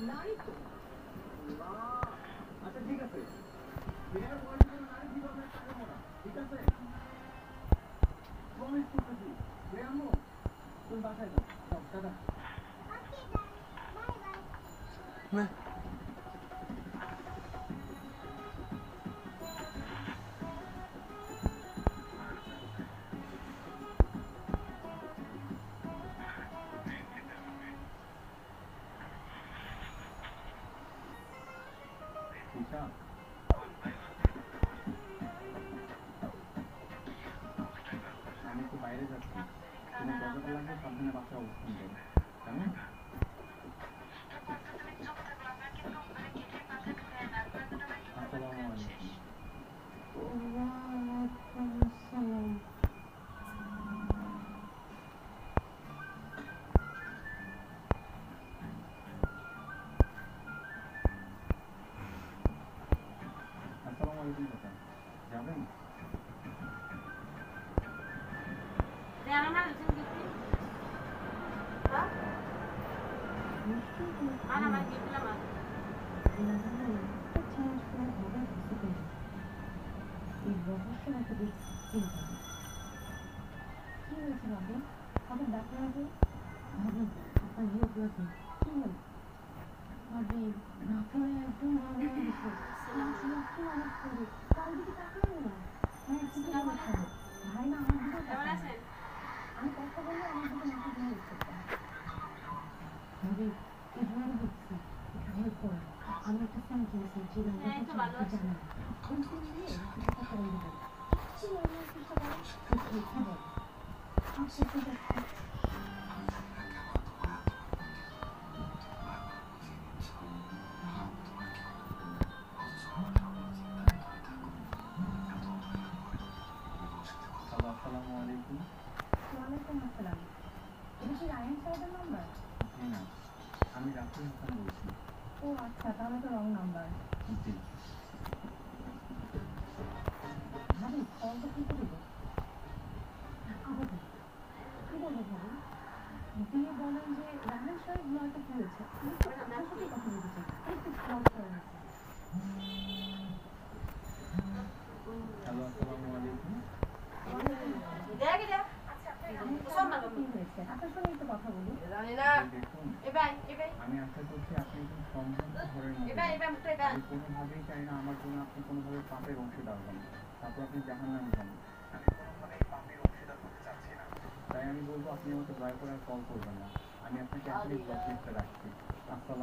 নাই তো না। আচ্ছা ঠিক আছে, নারী জীবনের টাকা মোড়া, ঠিক আছে, প্রমিস করতেছি। আম্মু, তুমি বাসায় যাও, যাও টাটা। ঈশা, আমি একটু বাইরে যাচ্ছি, তুমি দরজাটা লাগিয়ে সাবধানে বাসায় অবস্থান করো, কেমন? আসসালামু আলাইকুম। ওয়ালাইকুম আসসালাম। আসসালামু আলাইকুম কাকা, যাবেন? এই রহস্যময় দিক চিন্তা কি হয়েছে বাবু? আমার ডাক্তার আগে ভাবি আপনার বিয়ে করেছে কি হল? ভাবি ডাক্তারে একদম ভালো হয়ে গেছে। একটু অনেক করে তার দিকে তাকানো না। হ্যাঁ ঠিক আছে, ভাই না আমার দিকে তাকানো। আমি কথা বললে আমার দিকে মাথা ঘুরে উঠছে। ভাবি এভাবে দেখছি ভয় করে আমি একটা ফোন কিনেছি যে নাম্বারটা জানা ফোন কিনলে কথা বলতে পারি কিচ্ছু নর্মাল চেষ্টা করে দেখে বল আচ্ছা ঠিক আছে। হ্যালো, আসসালামু আলাইকুম। ওয়ালাইকুম আসসালাম। এটা কি রায়ন সাহেবের নাম্বার? জি না, আমি রাফি হাসান বলছি। ও আচ্ছা, তাহলে তো রং নাম্বার। জি। ভাবি কল তো কিন্তু দেবো আবার কি বলবো ভাবি? দিয়ে বলেন যে রায়ন সাহেব নয়তো করেছে আমি তো আপনার সাথে কথা বলতে চাই একটু কল করে আছে। হ্যালো, আসসালামু আলাইকুম। কি হয়েছে আপনার সঙ্গে একটু কথা বলি। দেখুন, আমি আশা করছি আপনি একজন সম্ভ্রান্ত ঘরের মধ্যে আমি কোনোভাবেই চাই না আমার জন্য আপনি কোনোভাবে পাপের অংশীদার হন, তারপর আপনি জাহান্নামে যান। আমি কোনোভাবেই পাপের অংশীদার হতে চাচ্ছি না, তাই আমি বলবো আপনি আমাকে দয়া করে আর কল করবেন না। আমি আপনাকে এখনই ব্লক লিস্টে রাখছি। আসসালাম।